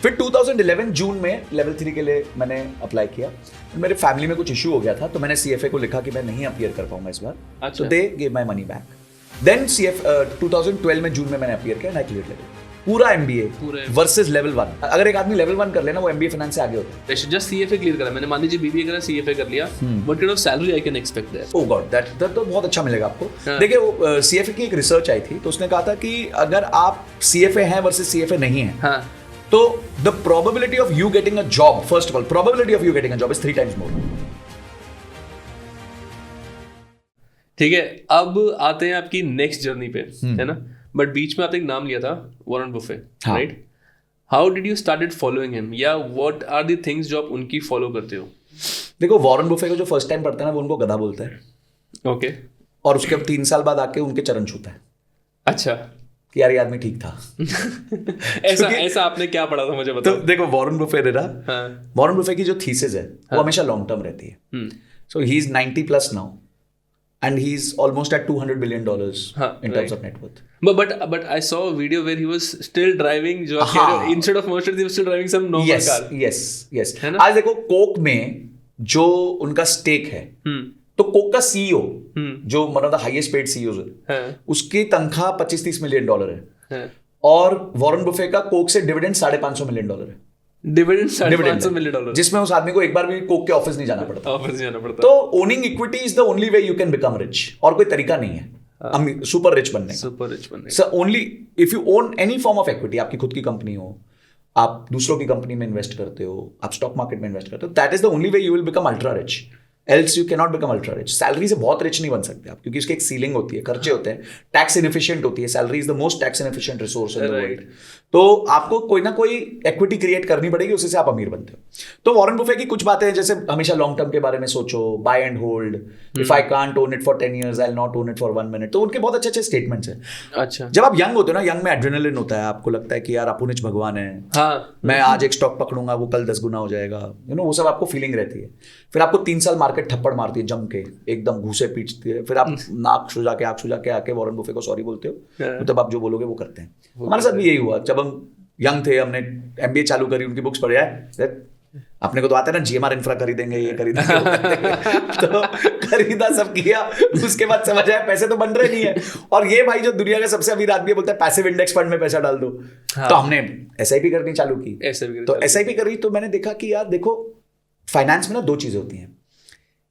फिर 2011 जून में लेवल 3 के लिए मैंने अप्लाई किया। मेरे फैमिली में कुछ इशू हो गया था, तो मैंने CFA को लिखा कि मैं नहीं अपीयर कर पाऊंगा इस बार। अच्छा। तो they give my money back. Then 2012 में जून में मैंने अपीयर किया, आई क्लियर लेवल पूरा MBA वर्सेस लेवल 1। अगर एक आदमी लेवल 1 कर लेना, वो MBA फाइनेंस से आगे होता है। जस्ट CFA क्लियर करा मैंने, मान लीजिए BBA करा, CFA कर लिया, what kind of salary I can expect there? Oh God, that तो बहुत अच्छा मिलेगा आपको। देखिए वो CFA की एक रिसर्च आई थी, तो उसने कहा था कि अगर आप CFA हैं वर्सेस CFA नहीं है, हाँ, तो the probability of you getting a job, first of all probability of you getting a job is 3 times मोर। ठीक है। अब आते हैं आपकी नेक्स्ट जर्नी पे, है ना? बट बीच में आपने एक नाम लिया था, Warren Buffett, right? How did you started following him, या व्हाट आर द थिंग्स जो आप उनकी फॉलो करते हो? देखो, वॉरेन बुफे को जो फर्स्ट टाइम पढ़ता है ना, वो उनको गधा बोलता है। ओके। और उसके 3 साल बाद आके उनके चरण छूता है अच्छा कि यार ये आदमी ठीक था। ऐसा आपने क्या पढ़ा था, मुझे बताओ। तो देखो, वॉरेन बुफे वॉरेन बुफे की जो थीसिस है वो हमेशा लॉन्ग टर्म रहती है। So he is 90+ now and he's almost at $200 billion in terms of net worth. But I saw a video where he was still driving, जो instead of Mercedes he was still driving some normal car. Yes. आज देखो, Coke में जो उनका stake है, तो Coke का CEO जो one of the highest paid CEOs है, उसकी तनख्वाह $25-30 मिलियन है, और वॉरेन बुफे का कोक से डिविडेंड $550 मिलियन है। डिविडेंड $550 मिलियन, जिसमें उस आदमी को एक बार भी कोक के ऑफिस नहीं जाना पड़ता। तो owning equity is the only way you can become rich, और कोई तरीका नहीं है सुपर रिच बनने का। So only if you own any form of equity, आपकी खुद की कंपनी हो, आप दूसरों की कंपनी में इन्वेस्ट करते हो, आप स्टॉक मार्केट में इन्वेस्ट करते हो, that is the only way you will become ultra rich. Else you can not become ultra rich. Salary से बहुत रिच नहीं बन सकते आप, क्योंकि उसकी एक सीलिंग होती है, खर्चे होते हैं, टैक्स इनएफिशिएंट होती है। Salary is the most tax inefficient resource in the world. तो आपको कोई ना कोई इक्विटी क्रिएट करनी पड़ेगी, उसी से आप अमीर बनते हो। तो वॉरेन बुफे की कुछ बातें हैं, जैसे हमेशा लॉन्ग टर्म के बारे में सोचो, buy and hold, if I can't own it for 10 years I will not own it for 1 minute। तो उनके बहुत अच्छे अच्छे स्टेटमेंट्स हैं। अच्छा। जब आप यंग होते हो ना, यंग में एड्रेनलिन होता है, आपको लगता है कि यार अपुनिच भगवान है, हाँ, मैं आज एक स्टॉक पकड़ूंगा, वो कल 10 गुना हो जाएगा, वो सब आपको फीलिंग रहती है। फिर आपको 3 साल मार्केट थप्पड़ मारती है जम के, एकदम घूसे पीटती है, फिर आप नाक सुझा के आके वॉरेन बुफे को सॉरी बोलते हो, मतलब आप जो बोलोगे वो करते हैं। हमारे साथ भी यही हुआ, जब हम यंग थे, हमने MBA चालू करी, उनकी बुक्स पढ़ी है, अपने को तो आता है ना, GMR इंफ्रा खरीदेंगे, ये खरीदेंगे, वो खरीदेंगे। तो खरीदा, सब किया, उसके बाद समझ आया पैसे तो बन रहे नहीं है। और ये भाई जो दुनिया का सबसे अमीर आदमी बोलता है पैसिव इंडेक्स फंड में पैसा डाल दो। हाँ। तो हमने SIP करनी चालू की। तो SIP करी, तो मैंने देखा कि यार देखो, फाइनेंस में ना 2 चीजें होती हैं,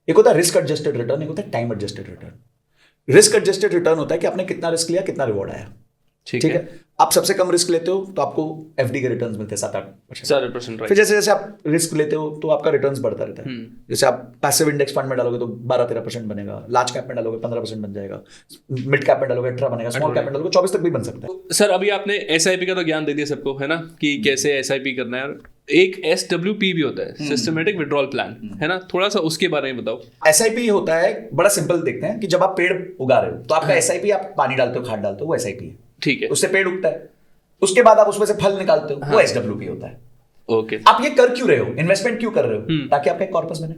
एक होता है रिस्क एडजस्टेड रिटर्न, एक होता है time adjusted return. Risk adjusted return होता है कि आपने कितना रिस्क लिया, कितना रिवॉर्ड आया। ठीक है। आप सबसे कम रिस्क लेते हो तो आपको FD के रिटर्न्स मिलते हैं 7-8%। फिर जैसे जैसे आप रिस्क लेते हो तो आपका रिटर्न्स बढ़ता रहता है। जैसे आप पैसिव इंडेक्स फंड में डालोगे तो 12-13% बनेगा, लार्ज कैप में डालोगे 15% बन जाएगा, मिड कैप में डालोगे 18 बनेगा, स्मॉल कैप में डालोगे 24 तक भी बन सकता है। सर, अभी आपने SIP का तो ज्ञान दे दिया सबको, है ना, कि कैसे SIP करना है। एक SWP भी होता है, सिस्टमेटिक विड्रॉल प्लान, है ना, थोड़ा सा उसके बारे में बताओ। SIP होता है, बड़ा सिंपल देखते हैं कि जब आप पेड़ उगा रहे हो तो आपका SIP, आप पानी डालते हो, खाद डालते हो, वो SIP है। ठीक है। उससे पेड़ उगता है, उसके बाद आप उसमें से फल निकालते हो, वो SWP होता है। ओके। आप ये कर क्यों रहे हो, इन्वेस्टमेंट क्यों कर रहे हो? ताकि आपका कॉर्पस बने।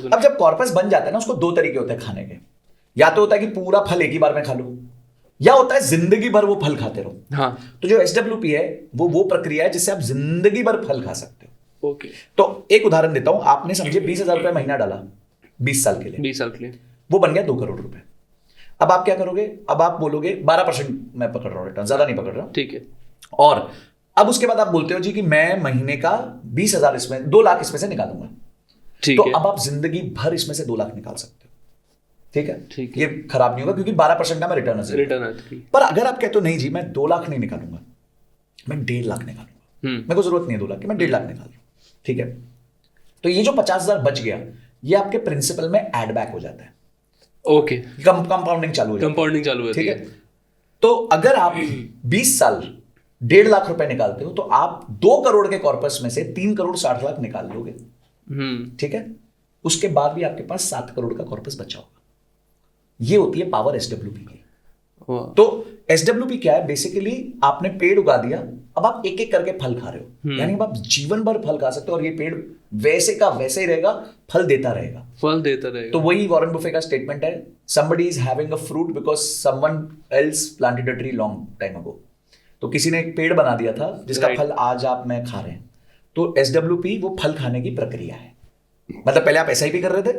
अब जब कॉर्पस बन जाता है ना, उसको 2 तरीके होते हैं खाने के। या तो होता है कि पूरा फल एक ही बार में खा लो, या होता है जिंदगी भर वो फल खाते रहो। हाँ। तो जो SWP है वो प्रक्रिया है जिससे आप जिंदगी भर फल खा सकते हो। ओके। तो एक उदाहरण देता हूं, आपने समझे 20,000 रुपए महीना डाला 20 साल के लिए, 20 साल के लिए, वो बन गया 2 करोड़ रुपए। अब आप क्या करोगे? अब आप बोलोगे 12% मैं पकड़ रहा हूं रिटर्न, ज्यादा नहीं पकड़ रहा। ठीक है। और अब उसके बाद आप बोलते हो जी कि मैं महीने का 20,000 इसमें 2 लाख इसमें से निकालूंगा। ठीक तो है। अब आप जिंदगी भर इसमें से 2 लाख निकाल सकते हो। ठीक है। ठीक है। ये खराब नहीं होगा, क्योंकि 12% का मैं रिटर्न है। पर अगर आप कहते हो नहीं जी मैं 2 लाख नहीं निकालूंगा, मैं 1.5 लाख निकालूंगा, मेरे को जरूरत नहीं है 2 लाख की, मैं 1.5 लाख निकाल लूं। ठीक है। तो ये जो 50,000 बच गया, ये आपके प्रिंसिपल में एड बैक हो जाता है। ओके। कंपाउंडिंग चालू हो जाती है। ठीक है। तो अगर आप 20 साल 1.5 लाख रुपए निकालते हो, तो आप 2 करोड़ के कॉर्पस में से 3 करोड़ 60 लाख निकाल लोगे। ठीक है। उसके बाद भी आपके पास 7 करोड़ का कॉर्पस बचा होगा। ये होती है पावर SWP की। तो SWP क्या है? बेसिकली आपने पेड़ उगा दिया, अब आप एक एक करके फल खा रहे हो, यानी अब आप जीवन भर फल खा सकते हो, और ये पेड़ वैसे का वैसे ही रहेगा, फल देता रहेगा। तो वही वॉरेन बुफे का स्टेटमेंट है, somebody is having a fruit because someone else planted a tree long time ago। तो किसी ने एक पेड़ बना दिया था जिसका फल आज आप मैं खा रहे हैं। तो SWP वो फल खाने की प्रक्रिया है। मतलब पहले आप SIP कर रहे थे,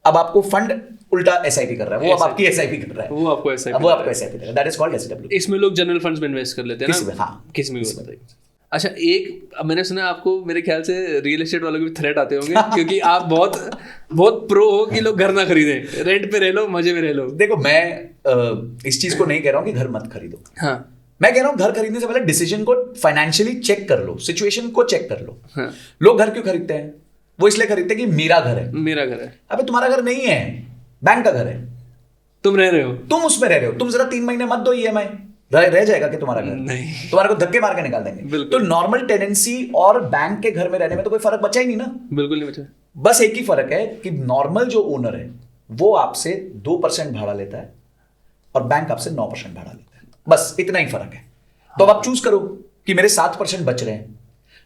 अब आपको फंड उल्टा SIP कर रहा है, वो अब आपकी SIP कर रहा है, वो आपको SIP अब वो आपको SIP कर रहा है, दैट इज कॉल्ड SWP। इसमें लोग जनरल फंड्स में इन्वेस्ट कर लेते हैं किसी ना, में, हाँ, किसी में भी बताइए। अच्छा, एक अब मैंने सुना आपको मेरे ख्याल से रियल एस्टेट वालों के भी थ्रेट आते होंगे क्योंकि आप बहुत बहुत प्रो हो कि लोग घर ना खरीदें, रेंट पे रह लो, मजे में रह लो। देखो मैं इस चीज को नहीं कह रहा हूँ कि घर मत खरीदो, हाँ, मैं कह रहा हूँ घर खरीदने से पहले डिसीजन को फाइनेंशियली चेक कर लो, सिचुएशन को चेक कर लो। हाँ। लोग घर क्यों खरीदते हैं? वो इसलिए खरीदते हैं कि मेरा घर है। मेरा घर है। अबे तुम्हारा घर नहीं है, बैंक का घर है, तुम रह रहे हो, तुम उसमें रह रहे हो। तुम जरा 3 महीने मत दो EMI, रह जाएगा कि तुम्हारा घर? नहीं, तुम्हारे को धक्के मार के निकाल देंगे। तो नॉर्मल टेनेंसी और बैंक के घर में रहने में तो कोई फर्क बचा ही नहीं ना। बिल्कुल नहीं बचा। बस एक ही फर्क है कि नॉर्मल जो ओनर है वो आपसे 2% भाड़ा लेता है और बैंक आपसे 9% भाड़ा लेता है, बस इतना ही फर्क है। तो अब आप चूज करो कि मेरे 7% बच रहे हैं।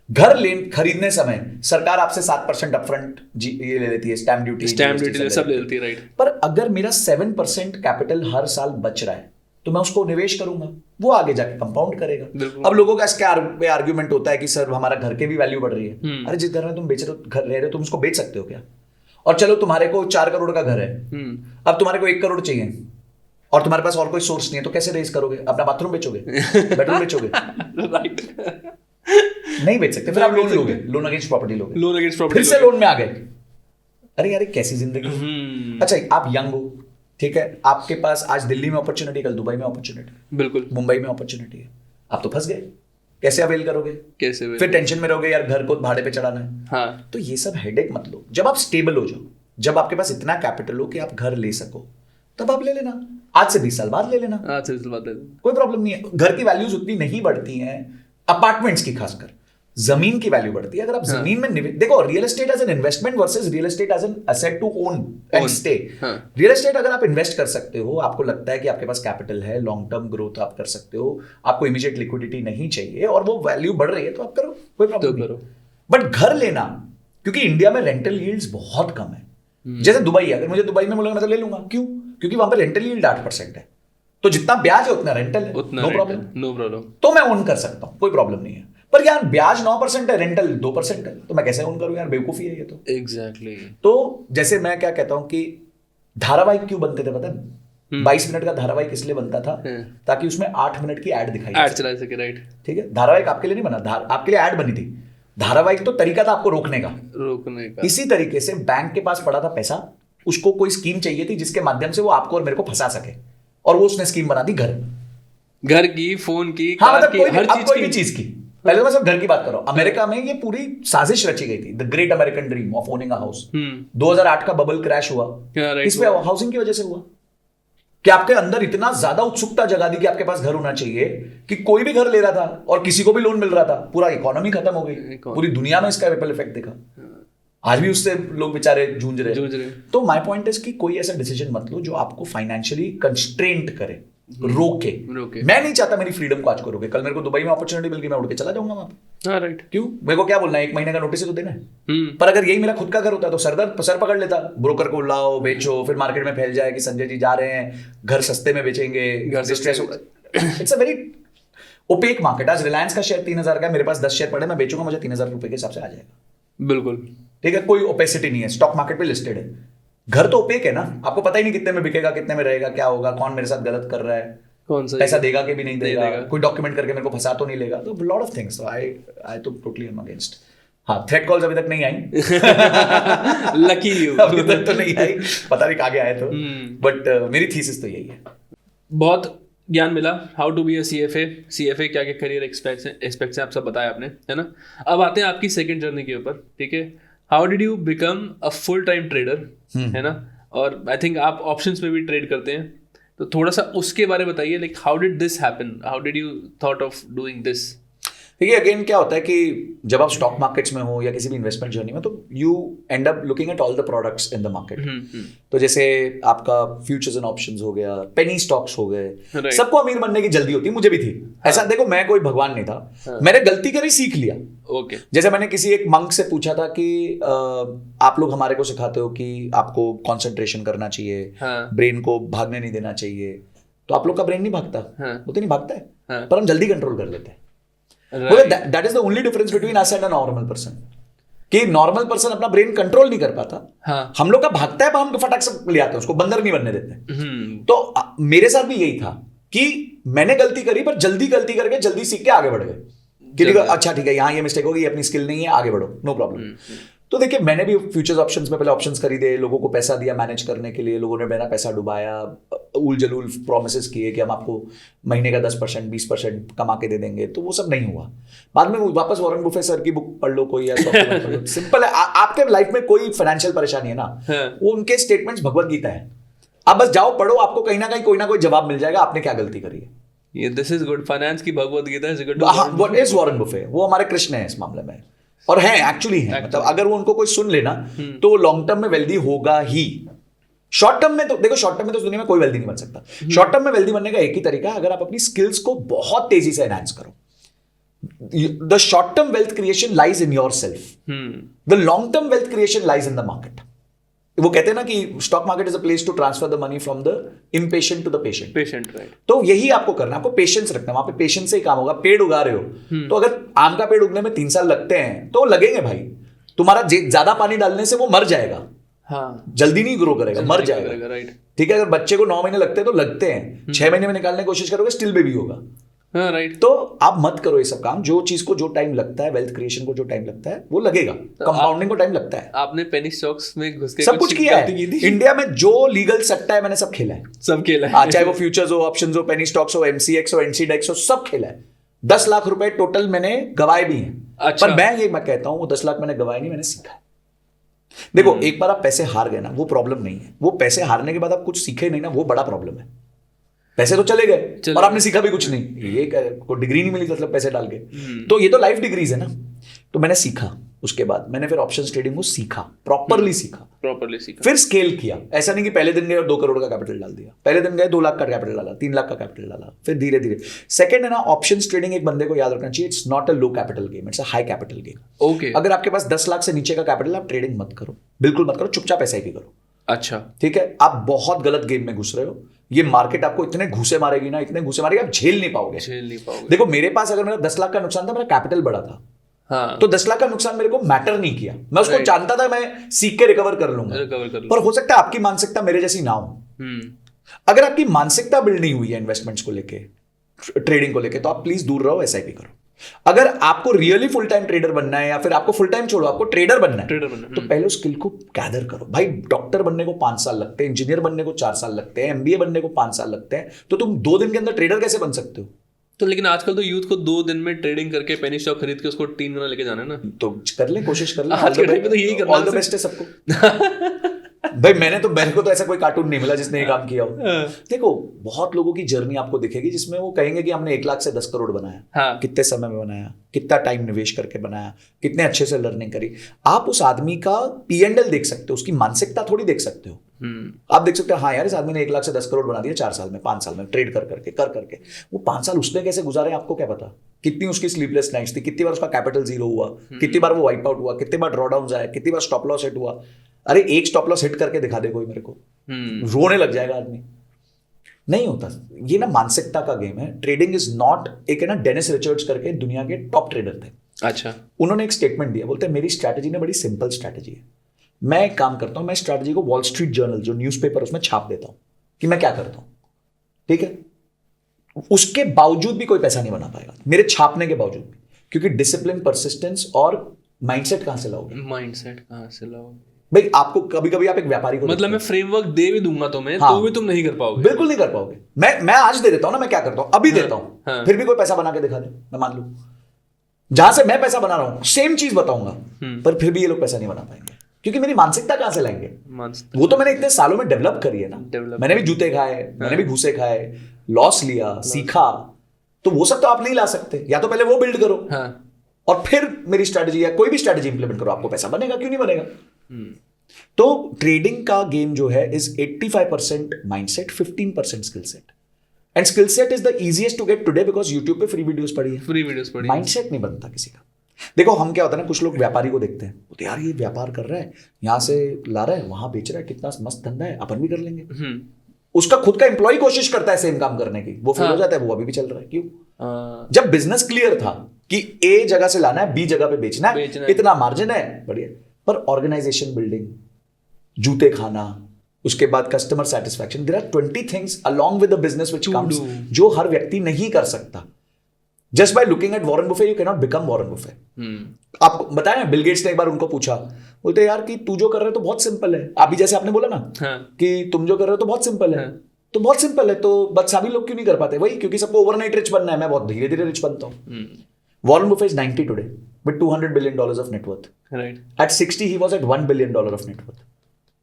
घर खरीदने समय सरकार आपसे 7% अपफ्रंट ये ले लेती है, स्टैम्प ड्यूटी सब ले लेती है, राइट। पर अगर मेरा 7% कैपिटल हर साल बच रहा है तो मैं उसको निवेश करूंगा, वो आगे जाके कंपाउंड करेगा। अब लोगों का इसके आर्ग्यूमेंट होता है कि सर हमारा घर के भी वैल्यू बढ़ रही है। अरे जिस घर में तुम बेच रहे हो, घर रह रहे हो, तुम उसको बेच सकते हो क्या? और चलो तुम्हारे को 4 करोड़ का घर है, अब तुम्हारे को 1 करोड़ चाहिए और तुम्हारे पास और कोई सोर्स नहीं है, तो कैसे रेज करोगे? अपना बाथरूम बेचोगे, बेडरूम बेचोगे? राइट, नहीं बेच सकते। फिर आप लोन लोगे, लोन अगेंस्ट प्रॉपर्टी लोगे, लोन अगेंस्ट प्रॉपर्टी, फिर से लोन में आ गए। अरे यार कैसी जिंदगी। अच्छा, आप यंग हो, ठीक है, आपके पास आज दिल्ली में अपॉर्चुनिटी, कल दुबई में अपॉर्चुनिटी, बिल्कुल मुंबई में अपॉर्चुनिटी है, आप तो फंस गए। कैसे अवेल करोगे? कैसे? फिर टेंशन में रहोगे, यार घर को भाड़े पे चढ़ाना है। हाँ। तो ये सब हेडेक मत लो। जब आप स्टेबल हो जाओ, जब आपके पास इतना कैपिटल हो कि आप घर ले सको, तब आप ले लेना। आज से 20 साल बाद ले लेना, आज से 20 साल बाद ले लेना, कोई प्रॉब्लम नहीं है। घर की वैल्यूज उतनी नहीं बढ़ती हैं, अपार्टमेंट्स की खासकर, जमीन की वैल्यू बढ़ती है। अगर आप जमीन में देखो, real estate as an investment versus real estate as an asset to own and stay. Real estate अगर आप इन्वेस्ट कर सकते हो, आपको लगता है कि आपके पास कैपिटल है, लॉन्ग टर्म ग्रोथ आप कर सकते हो, आपको इमीडिएट लिक्विडिटी नहीं चाहिए और वो वैल्यू बढ़ रही है, तो आप करो, कोई प्रॉब्लम नहीं। बट घर लेना, क्योंकि इंडिया में रेंटल यील्ड्स बहुत कम है। जैसे दुबई है, अगर मुझे दुबई में मिलेगा मैं तो ले लूंगा। क्यों? क्योंकि वहां पर रेंटल यील्ड 8% है, तो जितना ब्याज है उतना रेंटल है, नो प्रॉब्लम। तो मैं ओन कर सकता हूं, कोई प्रॉब्लम नहीं है। पर यार ब्याज 9% है, रेंटल 2% है, तो मैं कैसे ओन करूं यार? बेवकूफी है ये तो। एग्जैक्टली। तो जैसे मैं क्या कहता हूं कि धारावाहिक क्यों बनते थे पता है? 22 मिनट का धारावाहिक इसलिए बनता था ताकि उसमें 8 मिनट की ऐड दिखाई, ऐड चला सके, राइट। ठीक है, धारावाहिक आपके लिए नहीं बना, आपके लिए ऐड बनी थी। धारावाहिक तो तरीका था आपको रोकने का। इसी तरीके से बैंक के पास पड़ा था पैसा, उसको कोई स्कीम चाहिए थी जिसके माध्यम से वो आपको और मेरे को फंसा सके, और वो उसने स्कीम बना दी घर की, फोन की, कार की, हर कोई भी चीज की। पहले तो मैं सब घर की बात कर रहा हूं। अमेरिका में ये पूरी साजिश रची गई थी, the great American dream of owning a house. 2008 का बबल क्रैश हुआ, इस पे हाउसिंग की वजह से हुआ कि आपके अंदर इतना ज्यादा उत्सुकता जगा दी कि आपके पास घर होना चाहिए कि कोई भी घर ले रहा था और किसी को भी लोन मिल रहा था, पूरा इकोनॉमी खत्म हो गई, पूरी दुनिया में इसका रिपल इफेक्ट दिखा। आज भी उससे लोग बेचारे जूझ रहे। तो माय पॉइंट इज कि कोई ऐसा डिसीजन मत लो जो आपको फाइनेंशियली कंस्ट्रेंट करे, रोके। मैं नहीं चाहता मेरी फ्रीडम को आज को रोके। कल मेरे को दुबई में अपॉर्चुनिटी मिल गई, मैं उड़ के चला जाऊंगा वहां पे। हाँ, राइट। क्यों? मेरे को क्या बोलना है, 1 महीने का नोटिस ही तो देना है। पर अगर यही मेरा खुद का घर होता तो सर पकड़ लेता, ब्रोकर को लाओ, बेचो, फिर मार्केट में फैल जाए कि संजय जी जा रहे हैं, घर सस्ते में बेचेंगे, डिस्ट्रेस होगा। It's a very opaque market. आज रिलायंस का शेयर 3000 का, मेरे पास 10 शेयर पड़े, मैं बेचूंगा, मुझे 3000 रुपए के हिसाब से आ जाएगा। बिल्कुल, ठीक है, कोई ओपेसिटी नहीं है, स्टॉक मार्केट पे लिस्टेड है। घर तो ओपेक है ना, आपको पता ही नहीं कितने में बिकेगा, कितने में रहेगा, क्या होगा, कौन मेरे साथ गलत कर रहा है, कौन सा पैसा देगा कि भी नहीं देगा, कोई डॉक्यूमेंट करके मेरे को फंसा तो नहीं लेगा। तो लॉट ऑफ थिंग्स, आई तो टोटली एम अगेंस्ट। हाँ, थ्रेट कॉल्स अभी तक नहीं आई। लकी यू, अभी तक तो नहीं आई, पता नहीं आगे आए तो। बट मेरी थीसिस तो यही है। बहुत ज्ञान मिला, how to be a CFA क्या क्या करियर एक्सपेक्ट्स हैं आप सब बताया आपने, है ना। अब आते हैं आपकी सेकंड जर्नी के ऊपर, ठीक है। How did you become a full time trader, है ना, और आई थिंक आप ऑप्शंस में भी ट्रेड करते हैं, तो थोड़ा सा उसके बारे में बताइए, like how did this happen, how did you thought of doing this. देखिए, अगेन क्या होता है कि जब आप स्टॉक मार्केट्स में हो या किसी भी इन्वेस्टमेंट जर्नी में, तो you and up looking at all the products in the market. तो जैसे आपका फ्यूचर्स एंड ऑप्शंस हो गया, पेनी स्टॉक्स हो गए, सबको अमीर बनने की जल्दी होती है, मुझे भी थी। ऐसा देखो, मैं कोई भगवान नहीं था, मैंने गलती करी, सीख लिया। ओके। जैसे मैंने किसी एक मंक से पूछा था कि आप लोग हमारे को सिखाते हो कि आपको कॉन्सेंट्रेशन करना चाहिए, ब्रेन को भागने नहीं देना चाहिए, तो आप लोग का ब्रेन नहीं भागता, वो तो नहीं भागता है, पर हम जल्दी कंट्रोल कर लेते हैं। That is the only difference between us and a normal person, कि नॉर्मल पर्सन अपना ब्रेन कंट्रोल नहीं कर पाता। हाँ. हम लोग का भागता है पर हम फटाक से ले आते हैं उसको, बंदर नहीं बनने देते। तो मेरे साथ भी यही था कि मैंने गलती करी पर जल्दी गलती करके जल्दी सीख के आगे बढ़ गए कि देखो अच्छा ठीक है यहाँ ये मिस्टेक होगी, अपनी स्किल नहीं है, आगे बढ़ो, नो प्रॉब्लम। तो देखिए मैंने भी फ्यूचर्स ऑप्शंस में पहले ऑप्शंस खरीदे, लोगों को पैसा दिया मैनेज करने के लिए, लोगों ने मेरा पैसा डुबाया, उल जलूल प्रोमिस किए कि हम आपको महीने का 10% 20% कमा के दे देंगे, तो वो सब नहीं हुआ। बाद में वापस वॉरेन बुफे सर की बुक पढ़ लो कोई, या पढ़ लो, सिंपल है। आपके लाइफ में कोई फाइनेंशियल परेशानी है ना, वो उनके स्टेटमेंट्स भगवत गीता है, आप बस जाओ पढ़ो, आपको कहीं ना कहीं कोई ना कोई जवाब मिल जाएगा आपने क्या गलती करी है। ये दिस इज गुड, फाइनेंस की Bhagavad Gita is good. What is Warren Buffett, वो हमारे कृष्ण है इस मामले में, और है एक्चुअली है, मतलब अगर वो उनको कोई सुन लेना तो वो लॉन्ग टर्म में वेल्दी होगा ही। शॉर्ट टर्म में तो देखो, शॉर्ट टर्म में तो दुनिया में कोई वेल्दी नहीं बन सकता। शॉर्ट टर्म में वेल्दी बनने का एक ही तरीका है, अगर आप अपनी स्किल्स को बहुत तेजी से एनहांस करो। The short term wealth creation lies in your self, the long term wealth creation lies in the market. वो कहते हैं ना कि stock market is a place to transfer the money from the impatient to the patient, right. तो यही आपको करना है, आपको पेशेंस रखना है, वहां पे पेशेंस से ही काम होगा। पेड़ उगा रहे हो तो अगर आम का पेड़ उगने में 3 साल लगते हैं तो लगेंगे भाई, तुम्हारा ज्यादा पानी डालने से वो मर जाएगा, हाँ, जल्दी नहीं ग्रो करेगा, मर जाएगा, राइट। ठीक है। अगर बच्चे को 9 महीने लगते हैं तो लगते हैं, 6 महीने में निकालने की कोशिश करोगे स्टिल बेबी होगा, हाँ, राइट। तो आप मत करो ये सब काम। जो चीज को जो टाइम लगता है, वेल्थ क्रिएशन को जो टाइम लगता है वो लगेगा, कंपाउंडिंग को टाइम लगता है। आपने पेनी स्टॉक्स में घुस के सब कुछ किया है, इंडिया में जो लीगल सट्टा है मैंने सब खेला है, सब खेला है, चाहे वो फ्यूचर्स हो, ऑप्शंस हो, पेनी स्टॉक्स हो, एमसीएक्स हो, एनसीडेक्स हो, सब खेला है। 10 लाख रुपए टोटल मैंने गवाए भी हैं। अच्छा। पर मैं कहता हूं वो 10 लाख मैंने गवाए नहीं, मैंने सीखा है। देखो एक बार आप पैसे हार गए ना, वो प्रॉब्लम नहीं है, वो पैसे हारने के बाद आप कुछ सीखे नहीं ना, वो बड़ा प्रॉब्लम है। पैसे तो चले गए और आपने सीखा भी कुछ नहीं, ये कोई डिग्री नहीं मिली मतलब पैसे डाल के, तो ये तो लाइफ डिग्रीज है ना। तो मैंने सीखा, उसके बाद मैंने फिर ऑप्शंस ट्रेडिंग को सीखा, प्रॉपरली सीखा, फिर स्केल किया। ऐसा नहीं कि पहले दिन गए और 2 करोड़ का कैपिटल डाल दिया, पहले दिन गए 2 लाख का कैपिटल डाला, 3 लाख का कैपिटल डाला, फिर धीरे धीरे। सेकंड है ना, ऑप्शंस ट्रेडिंग एक बंदे को याद रखना चाहिए, it's not a low capital game, it's a high capital game. Okay, अगर आपके पास 10 लाख से नीचे का कैपिटल, आप ट्रेडिंग मत करो, बिल्कुल मत करो, चुपचाप ऐसा ही करो। अच्छा, ठीक है, आप बहुत गलत गेम में घुस रहे हो, ये मार्केट आपको इतने घूसे मारेगी ना, इतने घूसे मारेगी, आप झेल नहीं पाओगे। देखो मेरे पास अगर मेरा 10 लाख का नुकसान था, मेरा कैपिटल बड़ा था, हाँ, तो 10 लाख का नुकसान मेरे को मैटर नहीं किया, मैं उसको जानता था मैं सीख के रिकवर कर लूंगा। पर हो सकता है आपकी मानसिकता मेरे जैसी ना हो। अगर आपकी मानसिकता बिल्ड नहीं हुई है इन्वेस्टमेंट्स को लेके, ट्रेडिंग को लेके, तो आप प्लीज दूर रहो, एसआईपी करो। अगर आपको रियली फुल टाइम ट्रेडर बनना है, या फिर आपको फुल टाइम छोड़ो, आपको ट्रेडर बनना है, तो पहले उस स्किल को गैदर करो। भाई डॉक्टर बनने को 5 साल लगते हैं, इंजीनियर बनने को 4 साल लगते हैं, एमबीए बनने को 5 साल लगते हैं, तो तुम 2 दिन के अंदर ट्रेडर कैसे बन सकते हो? तो लेकिन आजकल तो यूथ को 2 दिन में ट्रेडिंग करके पेनी स्टॉक खरीद के उसको 3 गुना लेके जाना है ना, तो कर ले, कोशिश कर ले, आज के टाइम पे तो यही करना है। ऑल द बेस्ट है सबको। भाई मेरे को तो ऐसा कोई कार्टून नहीं मिला जिसने ये काम किया हो। देखो बहुत लोगों की जर्नी आपको दिखेगी जिसमें वो कहेंगे कि हमने 1 लाख से 10 करोड़ बनाया, हाँ, कितने समय में बनाया, कितना टाइम निवेश करके बनाया, कितने अच्छे से लर्निंग करी। आप उस आदमी का P&L देख सकते हो, उसकी मानसिकता थोड़ी देख सकते हो। आप देख सकते हो हाँ यार इस आदमी ने 1 लाख से 10 करोड़ बना दिया 4 साल में, 5 साल में, ट्रेड कर करके। वो 5 साल उसने कैसे गुजारे आपको क्या पता, कितनी उसकी स्लीपलेस नाइट्स थी, कितनी बार उसका कैपिटल जीरो हुआ, कितनी बार वो वाइप आउट हुआ, कितनी बार ड्रॉडाउन आया, कितनी बार स्टॉप लॉस हिट हुआ। अरे एक स्टॉप लॉस हिट करके दिखा दे कोई मेरे को, रोने लग जाएगा आदमी। नहीं होता ये ना, मानसिकता का गेम है। ट्रेडिंग इज नॉट, एक है ना डेनिस रिचर्ड्स करके दुनिया के टॉप ट्रेडर थे, अच्छा, उन्होंने एक स्टेटमेंट दिया, बोलते हैं मेरी स्ट्रैटेजी ने बड़ी सिंपल स्ट्रैटेजी है, मैं एक काम करता हूं, मैं स्ट्रैटेजी को वॉल स्ट्रीट जर्नल जो न्यूज़पेपर उसमें छाप देता हूं कि मैं क्या करता हूं, ठीक है। उसके बावजूद भी कोई पैसा नहीं बना पाएगा मेरे छापने के बावजूद भी, क्योंकि डिसिप्लिन, परसिस्टेंस और माइंडसेट कहां से लाओगे भाई। आपको कभी कभी आप एक व्यापारी को, मतलब मैं फ्रेमवर्क दे भी दूंगा तुम्हें, हाँ, तो भी तुम नहीं कर पाओगे, बिल्कुल नहीं कर पाओगे। मैं आज दे देता हूं ना, मैं क्या करता हूं अभी देता हूं, हाँ, फिर भी कोई पैसा बना के दिखा दे, मैं मान लूं जहां से मैं पैसा बना रहा हूं सेम चीज बताऊंगा, पर फिर भी ये लोग पैसा नहीं बना पाएंगे, क्योंकि मेरी मानसिकता कहां से लाएंगे? वो तो मैंने इतने सालों में डेवलप करी है ना, मैंने भी जूते खाए, मैंने भी घूसे खाए, लॉस लिया, सीखा, तो वो सब तो आप नहीं ला सकते। या तो पहले वो बिल्ड करो, और फिर मेरी स्ट्रैटेजी या कोई भी स्ट्रैटेजी इंप्लीमेंट करो, आपको पैसा बनेगा, क्यों नहीं बनेगा? तो ट्रेडिंग का गेम जो है is 85% mindset, 15% skill set, and skill set is the easiest to get today because YouTube पे फ्री वीडियोस पड़ी है, माइंडसेट नहीं बनता किसी का। देखो हम क्या होता है ना, कुछ लोग व्यापारी को देखते हैं, बोलते यार ये व्यापार कर रहा है, यहां से ला रहा है, वहां बेच रहा है, कितना मस्त धंधा है, अपन भी कर लेंगे। उसका खुद का एम्प्लॉय कोशिश करता है सेम काम करने की, वो फेल हो जाता है, वो अभी भी चल रहा है। क्यों? जब बिजनेस क्लियर था कि ए जगह से लाना है, बी जगह पे बेचना है, इतना मार्जिन है, बढ़िया। पर ऑर्गेनाइजेशन बिल्डिंग, जूते खाना, उसके बाद customer satisfaction, there are 20 things along with the business which comes, जो हर व्यक्ति नहीं कर सकता। Just by looking at Warren Buffett you can not become Warren Buffett. आपको बताया, बिल गेट्स ने एक बार उनको पूछा, बोलते यार कि तू जो कर रहे हो तो बहुत सिंपल है, अभी जैसे आपने बोला ना कि तुम जो कर रहे हो तो बहुत सिंपल है, तो बहुत सिंपल है, तो बट सभी लोग क्यों नहीं कर पाते? वही, क्योंकि सबको ओवरनाइट रिच बनना है, मैं बहुत धीरे धीरे रिच बनता हूँ। Warren Buffett is 90 today with $200 billion of net worth. Right. At 60, he was at $1 billion of net worth.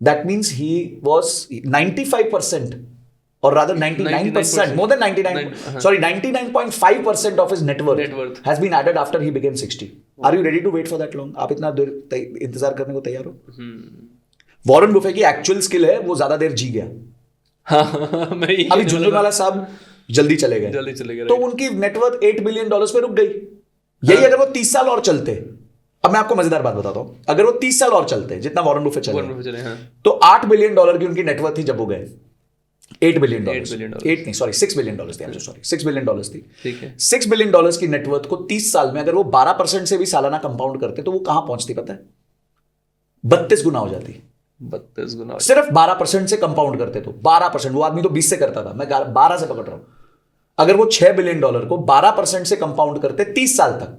That means he was 95%, or rather 99%, more than 99.5% of his net worth has been added after he became 60. Are you ready to wait for that long? आप इतना देर इंतजार करने को तैयार हो? Warren Buffett की actual skill है, वो ज्यादा देर जी गया। अभी झुनझुनवाला साहब जल्दी चले गए, तो उनकी नेटवर्थ $8 बिलियन पे रुक गई। यही अगर वो 30 साल और चलते, अब मैं आपको मजेदार बात बताता हूं, अगर वो 30 साल और चलते जितना वॉरेन बुफे चले, तो $8 बिलियन की उनकी नेटवर्थ थी जब वो गए। $8 बिलियन, 8 नहीं सॉरी, $6 बिलियन थी, सॉरी $6 बिलियन थी। $6 बिलियन की नेटवर्थ को 30 साल में अगर वो 12% से भी सालाना कंपाउंड करते तो वो कहां पहुंचती पता है? 32 गुना हो जाती। 32 गुना, सिर्फ 12% से कंपाउंड करते तो 12%, वो आदमी तो 20 से करता था, मैं 12 से पकड़ रहा हूं। अगर वो $6 बिलियन को 12% से कंपाउंड करते 30 साल तक,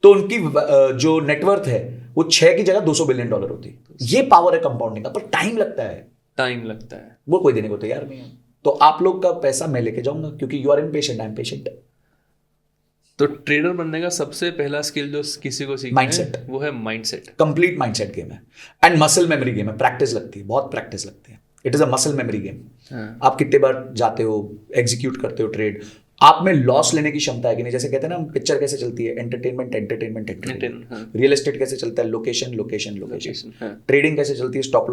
तो उनकी जो नेटवर्थ है वो 6 की जगह $200 बिलियन होती। ये पावर है कंपाउंडिंग का, पर टाइम लगता है, वो कोई देने को तैयार नहीं है। तो आप लोग का पैसा मैं लेके जाऊंगा, क्योंकि you are impatient, I am patient. तो ट्रेडर बनने का सबसे पहला स्किल जो किसी को सीखना है वो है माइंडसेट। कंप्लीट माइंडसेट गेम है, एंड मसल मेमोरी गेम है। प्रैक्टिस लगती है, बहुत प्रैक्टिस लगती है। It is a muscle memory game. आप कितने बार जाते हो, एग्जीक्यूट करते हो ट्रेड, आप में लॉस लेने की क्षमता है कि नहीं। जैसे कहते हैं ना, पिक्चर कैसे चलती है, एंटरटेनमेंट, रियल एस्टेट कैसे चलता है, लोकेशन, ट्रेडिंग कैसे चलती है, स्टॉप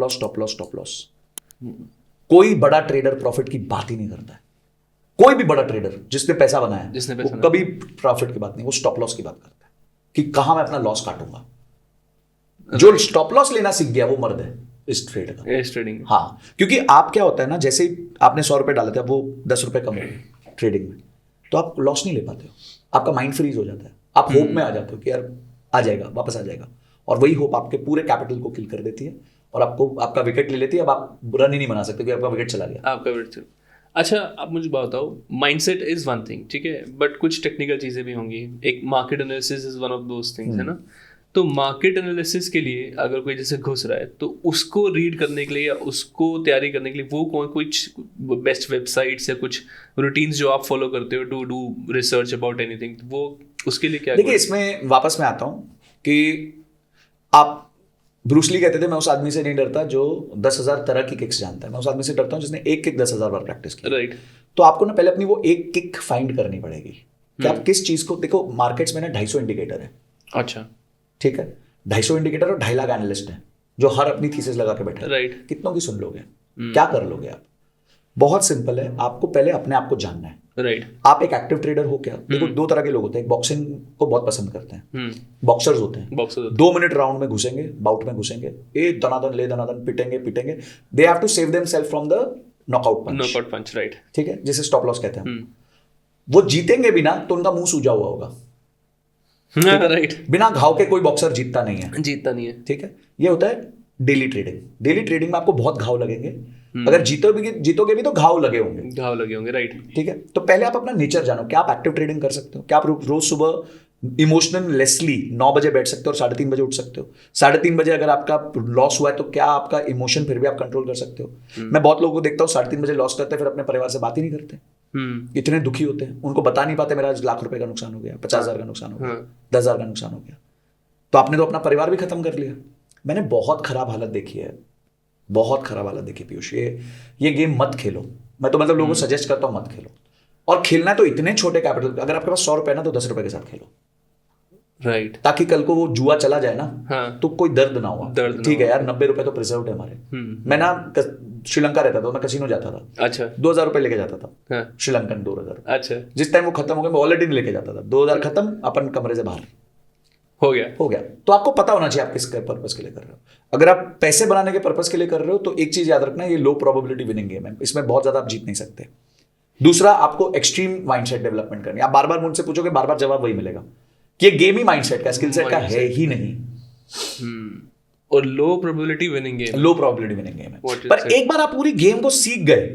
लॉस। कोई बड़ा ट्रेडर प्रॉफिट की बात ही नहीं करता है। कोई भी बड़ा ट्रेडर जिसने पैसा बनाया, वो कभी प्रॉफिट की बात नहीं, वो स्टॉप लॉस की बात करता है कि कहां मैं अपना लॉस काटूंगा। जो स्टॉप लॉस लेना सीख गया वो मर्द है इस ट्रेडिंग। हाँ, क्योंकि आप क्या होता है ना, जैसे ही आपने $100 डाले थे, वो $10 कम हो गए ट्रेडिंग में, तो आप लॉस नहीं ले पाते हो, आपका माइंड फ्रीज हो जाता है, आप होप में आ जाते हो कि यार आ जाएगा, वापस आ जाएगा, और वही होप आपके पूरे कैपिटल को किल कर देती है और आपको आपका विकेट ले लेती है। अब आप रन ही नहीं बना सकते क्योंकि आपका विकेट चला गया। अच्छा, आप मुझे बताओ, माइंडसेट इज वन थिंग, ठीक है, बट कुछ टेक्निकल चीजें भी होंगी। एक market analysis is one of those things, है ना। तो मार्केट एनालिसिस के लिए अगर कोई जैसे घुस रहा है, तो उसको रीड करने के लिए या उसको तैयारी करने के लिए वो कुछ बेस्ट वेबसाइट्स या कुछ रूटीन्स जो आप फॉलो करते हो to do research about anything, वो उसके लिए क्या? देखिए, इसमें वापस मैं आता हूँ कि आप ब्रूस ली कहते थे, मैं उस आदमी से नहीं डरता जो 10,000 तरह की किक्स जानता है, मैं उस आदमी से डरता हूँ जिसने एक किक 10,000 बार प्रैक्टिस की। राइट। तो आपको ना पहले अपनी वो एक किक फाइंड करनी पड़ेगी कि आप किस चीज को, देखो मार्केट्स में ना 250 इंडिकेटर है। अच्छा, ठीक है, 250 इंडिकेटर और 2.5 लाख एनालिस्ट हैं जो हर अपनी थीसिस लगा के बैठे। राइट। कितनों की सुन लोगे? क्या कर लोगे आप? बहुत सिंपल है, आपको पहले अपने आप को जानना है। राइट। आप एक एक्टिव ट्रेडर हो क्या? देखो, 2 तरह के लोग होते हैं। बॉक्सिंग को बहुत पसंद करते हैं, बॉक्सर्स होते हैं, 2 मिनट राउंड में घुसेंगे, बाउट में घुसेंगे, दनादन पिटेंगे। They have to save themselves from the knockout punch. Right. ठीक है, जिसे स्टॉप लॉस कहते हैं। वो जीतेंगे भी ना तो उनका मुंह सूजा हुआ होगा। राइट। बिना घाव के कोई बॉक्सर जीतता नहीं है। ठीक है, ये होता है डेली ट्रेडिंग में आपको बहुत घाव लगेंगे। अगर जीतोगे भी तो घाव लगे होंगे। राइट। ठीक है, तो पहले आप अपना नेचर जानो। क्या आप एक्टिव ट्रेडिंग कर सकते हो? क्या आप रोज सुबह इमोशनलेसली 9 बजे बैठ सकते हो और 3:30 बजे उठ सकते हो? 3:30 बजे अगर आपका लॉस हुआ है तो क्या आपका इमोशन फिर भी आप कंट्रोल कर सकते हो? मैं बहुत लोगों को देखता हूँ 3:30 बजे लॉस करते हैं, फिर अपने परिवार से बात ही नहीं करते, इतने दुखी होते हैं। उनको बता नहीं पाते मेरा आज ₹1,00,000 का नुकसान हो गया, 50,000 का नुकसान हो गया, 10,000 का नुकसान हो गया। तो आपने तो अपना परिवार भी खत्म कर लिया। मैंने बहुत खराब हालत देखी है, पीयूष। ये गेम मत खेलो। मैं तो मतलब लोगों को सजेस्ट करता हूँ मत खेलो। और खेलना है तो इतने छोटे कैपिटल, अगर आपके पास ₹100 ना तो ₹10 के साथ खेलो। राइट। ताकि कल को वो जुआ चला जाए ना, तो कोई दर्द ना हो। ठीक है यार, ₹90 तो प्रिजर्व्ड है हमारे। मैं ना श्रीलंका रहता था, मैं कसिनो जाता था। अच्छा। ₹2,000 लेके जाता था, श्रीलंकन 2,000। अच्छा। जिस टाइम वो खत्म हो गया मैं ऑलरेडी लेके जाता था। 2,000 खत्म, अपन कमरे से बाहर। हो गया। तो आपको पता होना चाहिए आप किस पर्पस के लिए कर रहे हो। अगर आप पैसे बनाने के पर्पस के लिए कर रहे हो तो एक चीज याद रखना, ये लो प्रोबेबिलिटी विनिंग गेम है, इसमें बहुत ज्यादा आप जीत नहीं सकते। दूसरा, आपको एक्सट्रीम माइंडसेट डेवलपमेंट करनी है। आप बार बार मुझसे पूछोगे, बार बार जवाब वही मिलेगा कि ये गेम ही माइंडसेट का, स्किल सेट का है ही नहीं। और लो प्रोबेबिलिटी विनिंग गेम, लो प्रोबेबिलिटी विनिंग गेम है। पर एक बार आप पूरी गेम को सीख गए,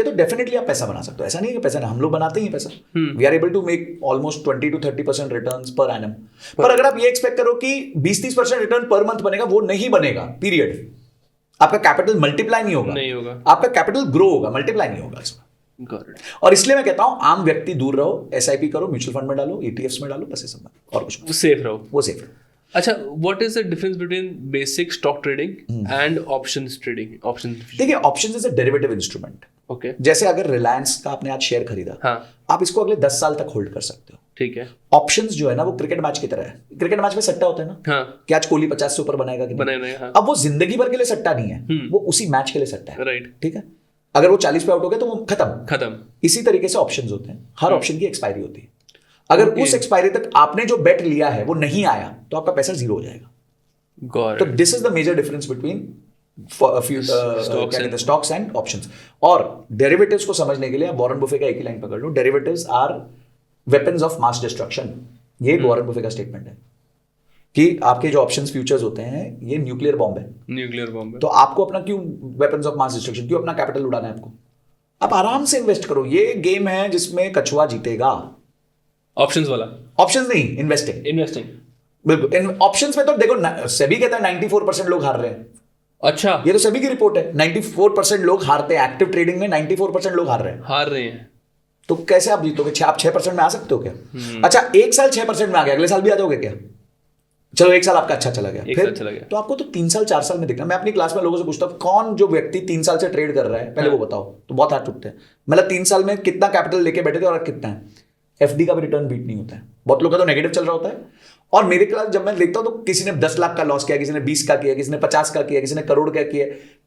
तो डेफिनेटली आप पैसा बना सकते हो। ऐसा नहीं है कि पैसा नहीं, हम लोग बनाते ही पैसा। We are able to make almost 20 to 30% returns per annum. पर अगर आप ये एक्सपेक्ट करो कि 20-30% रिटर्न पर मंथ बनेगा, वो नहीं बनेगा, पीरियड। आपका कैपिटल मल्टीप्लाई नहीं होगा, आपका कैपिटल ग्रो होगा, मल्टीप्लाई नहीं होगा इसमें। और इसलिए मैं कहता हूं आम व्यक्ति दूर रहो, एसआईपी करो, म्यूचुअल फंड में डालो, ETFs में डालो, बस ये सब, और कुछ सेफ रहो, वो सेफ रहो। अच्छा, what is the difference between basic stock trading and options trading? देखिए, options is a derivative instrument. Okay, जैसे अगर रिलायंस का आपने आज शेयर खरीदा, हाँ, आप इसको अगले 10 साल तक होल्ड कर सकते हो। ठीक है। ऑप्शंस जो है ना, वो क्रिकेट मैच की तरह है। क्रिकेट मैच में सट्टा होता है ना, हाँ, कि आज कोहली 50 से ऊपर बनाएगा कि नहीं? बनाएगा, हाँ। अब वो जिंदगी भर के लिए सट्टा नहीं है, वो उसी मैच के लिए सट्टा है, राइट। ठीक है। अगर वो 40 पे आउट हो गया तो वो खत्म। इसी तरीके से ऑप्शंस होते हैं, हर ऑप्शन की एक्सपायरी होती है। अगर उस एक्सपायरी तक आपने जो बेट लिया है वो नहीं आया तो आपका पैसा जीरो हो जाएगा। तो this is the major difference between stocks and options. और डेरिवेटिव्स को समझने के लिए आप वॉरेन बुफे का एक ही लाइन पकड़ लो, derivatives are weapons of mass destruction. ये वॉरेन बुफे का स्टेटमेंट है कि आपके जो ऑप्शंस फ्यूचर्स होते हैं ये न्यूक्लियर बॉम्ब है। तो आपको अपना क्यों वेपन्स ऑफ मास डिस्ट्रक्शन, क्यों अपना कैपिटल उड़ाना है आपको? आप आराम से इन्वेस्ट करो। ये गेम है जिसमें कछुआ जीतेगा। ऑप्शंस वाला, ऑप्शंस नहीं, इन्वेस्टिंग। बिल्कुल। ऑप्शंस में तो देखो, सेबी कहता है 94% लोग हार रहे हैं। अच्छा, ये तो सेबी की रिपोर्ट है, 94% लोग हारते हैं। एक्टिव ट्रेडिंग में 94% लोग हार रहे हैं। तो कैसे आप जीतोगे? आप 6% में आ सकते हो क्या? अच्छा, एक साल 6% में आ गया, अगले साल भी आ जाओगे क्या? चलो एक साल आपका अच्छा चला गया, फिर तो आपको तो 3 साल 4 साल में दिखना। मैं अपनी क्लास में लोगों से पूछता हूँ, कौन जो व्यक्ति 3 साल से ट्रेड कर रहा है, पहले वो बताओ। तो बहुत हाथ टूटते हैं। मतलब 3 साल में कितना कैपिटल लेके बैठे थे और कितना है? FD का भी रिटर्न बीट नहीं होता है। बहुत लोग का तो नेगेटिव चल रहा होता है। और मेरे क्लास जब मैं देखता हूं तो किसी ने 10 लाख का लॉस किया, किसी ने 20 का किया, किसी ने 50 का किया, किसी ने करोड़ का किया।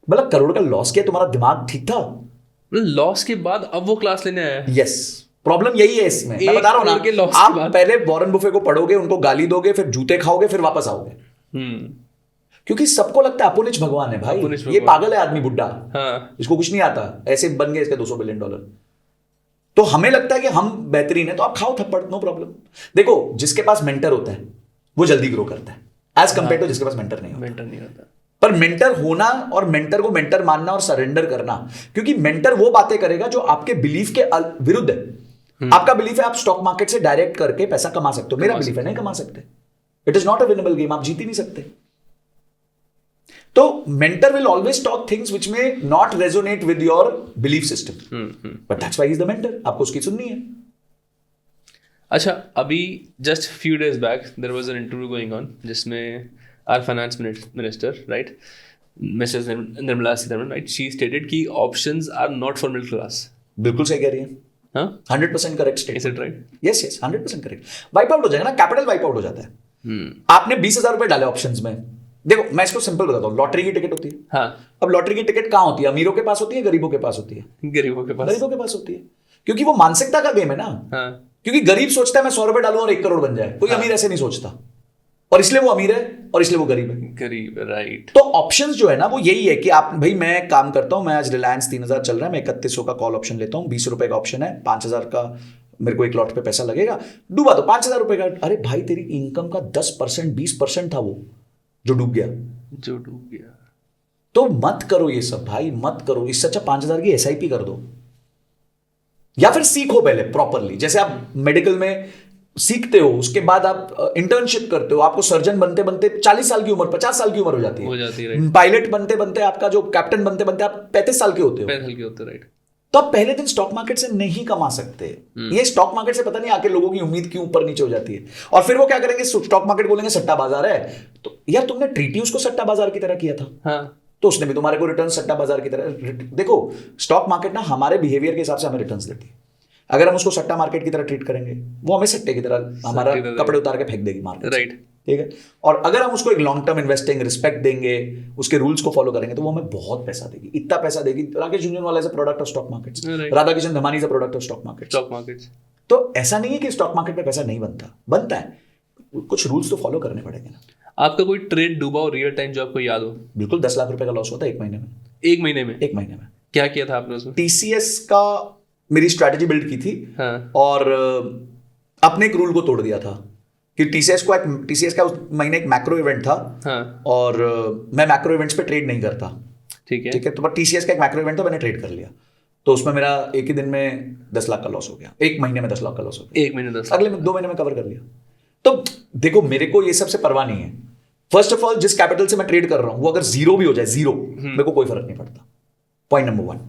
मतलब करोड़ का लॉस किया, तुम्हारा दिमाग ठीक था? लॉस के बाद अब वो क्लास लेने आया है। यस, प्रॉब्लम यही है इसमें। मैं बता रहा हूं ना, आप पहले वॉरेन बुफे को पढ़ोगे, उनको गाली दोगे, फिर जूते खाओगे, फिर वापस आओगे। क्योंकि सबको लगता है अपुनिच भगवान है भाई, ये पागल है आदमी, बुड्ढा, इसको कुछ नहीं आता, ऐसे बन गए इसके $200 बिलियन। तो हमें लगता है कि हम बेहतरीन है, तो आप खाओ थप्पड़, नो प्रॉब्लम। देखो, जिसके पास मेंटर होता है वो जल्दी ग्रो करता है एज कंपेयर टू जिसके पास मेंटर नहीं होता। पर मेंटर होना और मेंटर को मेंटर मानना और सरेंडर करना, क्योंकि मेंटर वो बातें करेगा जो आपके बिलीफ के विरुद्ध है। आपका बिलीफ है आप स्टॉक मार्केट से डायरेक्ट करके पैसा कमा सकते हो, मेरा बिलीफ है नहीं कमा सकते। It is not a winnable game, आप जीत ही नहीं सकते। तो mentor will always talk things which may not resonate with your belief system, but that's why he is the mentor. आपको उसकी सुननी है। अच्छा, अभी just few days back there was an interview going on जिसमें our finance minister, right, Mrs Nirmala Sitharaman, right, she stated कि options are not for middle class. बिल्कुल सही कह रही है। हाँ, 100% correct statement. Is it right? Yes, 100% correct. Wipe out हो जाएगा ना, कैपिटल वाइप आउट हो जाता है। आपने 20,000 रुपए डाले ऑप्शंस में। देखो, मैं इसको सिंपल बताता हूँ, लॉटरी की टिकट होती है। हाँ। अब लॉटरी की टिकट कहाँ होती है? अमीरों के पास होती है, गरीबों के पास होती है? गरीबों के पास होती है, क्योंकि वो मानसिकता का गेम है ना। हाँ। क्योंकि गरीब सोचता है मैं 100 रुपए डालूं और 1 करोड़ बन जाए। कोई अमीर ऐसे नहीं सोचता, और इसलिए वो अमीर है और इसलिए वो गरीब है। राइट। तो ऑप्शंस जो है ना, वो यही है कि आप, भाई मैं काम करता हूं, मैं आज रिलायंस 3,000 चल रहा है, मैं 3100 का कॉल ऑप्शन लेता हूं, 20 रुपए का ऑप्शन है, 5,000 का मेरे को एक लॉट पे पैसा लगेगा, डूबा तो 5,000 रुपए का। अरे भाई, तेरी इनकम का 10%, 20% था वो जो डूब गया। तो मत करो ये सब भाई, मत करो। इससे अच्छा 5,000 की SIP कर दो, या फिर सीखो पहले प्रॉपरली। जैसे आप मेडिकल में सीखते हो, उसके बाद आप इंटर्नशिप करते हो, आपको सर्जन बनते बनते 40 साल की उम्र, 50 साल की उम्र हो जाती है। पायलट बनते बनते आपका जो कैप्टन बनते बनते आप 35 साल के होते हो। राइट। तो आप पहले दिन स्टॉक मार्केट से नहीं कमा सकते। ये स्टॉक मार्केट से पता नहीं आके लोगों की उम्मीद क्यों ऊपर नीचे हो जाती है, और फिर वो क्या करेंगे, स्टॉक मार्केट बोलेंगे सट्टा बाजार है। तो यार, तुमने ट्रीट ही उसको सट्टा बाजार की तरह किया था। हाँ। तो उसने भी तुम्हारे को रिटर्न सट्टा बाजार की तरह। देखो, स्टॉक मार्केट ना हमारे बिहेवियर के हिसाब से हमें रिटर्न्स देती है। अगर हम उसको सट्टा मार्केट की तरह ट्रीट करेंगे, वो हमें सट्टे की तरह हमारा कपड़े उतार के फेंक देगी मार्केट। राइट, ठीक है। और अगर हम उसको एक लॉन्ग टर्म इन्वेस्टिंग रिस्पेक्ट देंगे, उसके रूल्स को फॉलो करेंगे, तो वो हमें बहुत पैसा देगी, इतना पैसा देगी। Rakesh Jhunjhunwala is a product of stock markets, Radhakishan Damani is a product of stock markets. तो ऐसा नहीं है कि स्टॉक मार्केट में पैसा नहीं बनता है। कुछ रूल्स तो फॉलो करने पड़ेंगे ना। आपका कोई ट्रेड डूबा हो रियल टाइम जो आपको याद हो? बिल्कुल, 10 लाख रुपए का लॉस हुआ था एक महीने में। एक महीने में? एक महीने में। क्या किया था आपने उसमें? टीसीएस का मेरी स्ट्रैटेजी बिल्ड की थी। हाँ। और अपने एक रूल को तोड़ दिया था कि टीसीएस का उस महीने एक मैक्रो इवेंट था। हाँ। और मैं मैक्रो इवेंट्स पे ट्रेड नहीं करता। ठीक है। ठीक है, तो पर टीसीएस का एक मैक्रो इवेंट था, मैंने ट्रेड कर लिया, तो उसमें मेरा एक ही दिन में 10 लाख का लॉस हो गया। एक महीने में 10 लाख का लॉस हो गया। एक महीने 10, अगले 2 महीने में कवर कर लिया। तो देखो, मेरे को ये सबसे परवाह नहीं है। फर्स्ट ऑफ ऑल, जिस कैपिटल से मैं ट्रेड कर रहा हूं वो अगर जीरो भी हो जाए, जीरो, मेरे को कोई फर्क नहीं पड़ता। पॉइंट नंबर 1,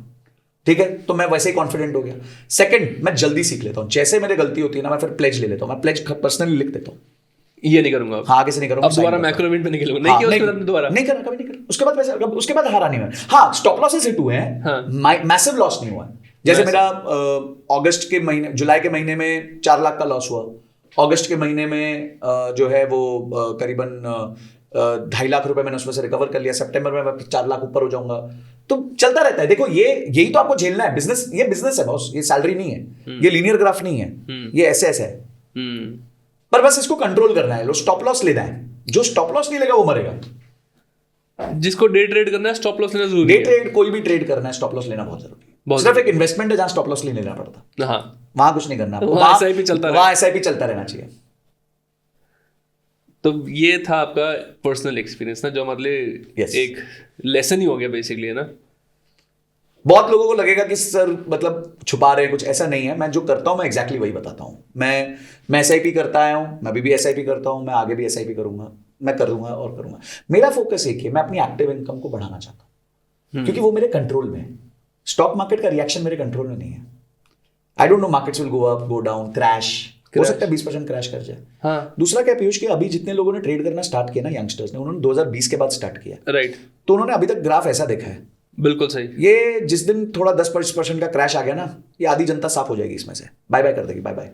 ठीक है, तो मैं वैसे ही कॉन्फिडेंट हो गया। सेकंड, मैं जल्दी सीख लेता हूं। जैसे मेरी गलती होती है ना, मैं फिर प्लेज ले लेता हूं। मैं प्लेज पर्सनली लिख देता हूं, ये नहीं करूंगा। हाँ, आगे से नहीं करूंगा। अब दोबारा मैक्रो इवेंट पे नहीं खेलूंगा। नहीं किया उसके बाद दोबारा नहीं करना, कभी नहीं करना। उसके बाद वैसे, उसके बाद हारा नहीं हुआ। हाँ, स्टॉप लॉसेस हिट हुए हैं, मैसिव लॉस नहीं हुआ। जैसे मेरा अगस्त के महीने, जुलाई के महीने में 4 लाख का लॉस हुआ। अगस्त के महीने में जो है वो करीबन 2.5 लाख रुपए मैंने उसमें से रिकवर कर लिया। सितंबर में मैं 4 लाख ऊपर हो जाऊंगा। तो चलता रहता है। देखो, यही तो आपको झेलना है। बिजनेस, ये बिजनेस है बॉस, ये सैलरी नहीं है, ये लीनियर ग्राफ नहीं है, ये ऐसे है। पर बस इसको कंट्रोल करना है। लो, स्टॉप लॉस लेना है। जो स्टॉप लॉस नहीं लेगा वो मरेगा। जिसको डे ट्रेड करना है स्टॉप लॉस लेना जरूरी है। डे ट्रेड, कोई भी ट्रेड करना है, स्टॉप लॉस लेना बहुत जरूरी है। सिर्फ एक इन्वेस्टमेंट है जहां स्टॉप लॉस नहीं लेना पड़ता। हाँ, वहां कुछ नहीं करना, वहां एसआईपी चलता रहना चाहिए। तो ये था आपका पर्सनल एक्सपीरियंस ना, जो मतलब एक लेसन ही हो गया बेसिकली, है ना। बहुत लोगों को लगेगा कि सर मतलब छुपा रहे हैं कुछ, ऐसा नहीं है। मैं जो करता हूं मैं एग्जैक्टली वही बताता हूं। मैं एसआईपी करता आया हूं, मैं अभी भी एसआईपी करता हूं, मैं आगे भी एसआईपी करूंगा, मैं करूंगा और करूंगा। मेरा फोकस एक है, मैं अपनी एक्टिव इनकम को बढ़ाना चाहता हूं, क्योंकि वो मेरे कंट्रोल में है। स्टॉक मार्केट का रिएक्शन मेरे कंट्रोल में नहीं है। I don't know, markets will go up, go down, crash हो सकता है 20% क्रैश कर जाए। हाँ। दूसरा क्या पीयूष, कि अभी जितने लोगों ने ट्रेड करना स्टार्ट किया ना, यंगस्टर्स ने, उन्होंने 2020 के बाद स्टार्ट किया, राइट। तो उन्होंने अभी तक ग्राफ ऐसा देखा है। बिल्कुल सही। ये जिस दिन थोड़ा 10% का क्रैश आ गया ना, ये आधी जनता साफ हो जाएगी इसमें से, बाय बाय कर देगी, बाय बाय।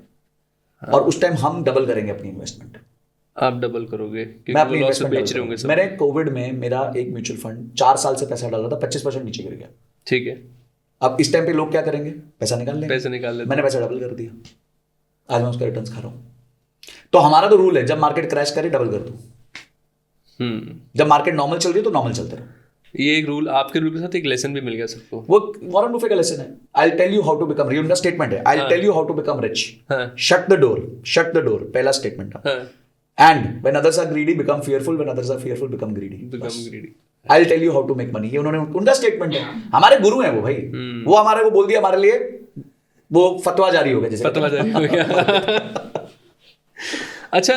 और उस टाइम हम डबल करेंगे अपनी इन्वेस्टमेंट। आप डबल करोगे? मैं अपनी इन्वेस्टमेंट बेच रहे होंगे सब। मैंने कोविड में मेरा एक म्यूचुअल फंड 4 साल से पैसा डाला था, 25% नीचे गिर गया। ठीक है। अब इस टाइम पे लोग क्या करेंगे? पैसा निकाल लेंगे। पैसे निकाल लेते। मैंने पैसा डबल कर दिया, आज मैं उसका रिटर्न्स खा रहा हूं। तो हमारा तो रूल है, जब मार्केट क्रैश करे डबल कर दो। जब मार्केट नॉर्मल चल रही है तो नॉर्मल चलते रहो। ये एक रूल, आपके रूल के साथ एक लेसन भी मिल गया सबको। वो वॉरेन बफे का लेसन है। I will tell you how to become rich. उनका स्टेटमेंट है, I will tell you how to become rich. Shut the door, पहला स्टेटमेंट है। And when others are greedy become fearful, when others are fearful become greedy. I will tell you how to make money. ये उनका statement है। हमारे गुरु हैं वो भाई। वो हमारे को बोल दिया, हमारे लिए वो फतवा जारी हो गया, जैसे फतवा जारी हो गया। अच्छा,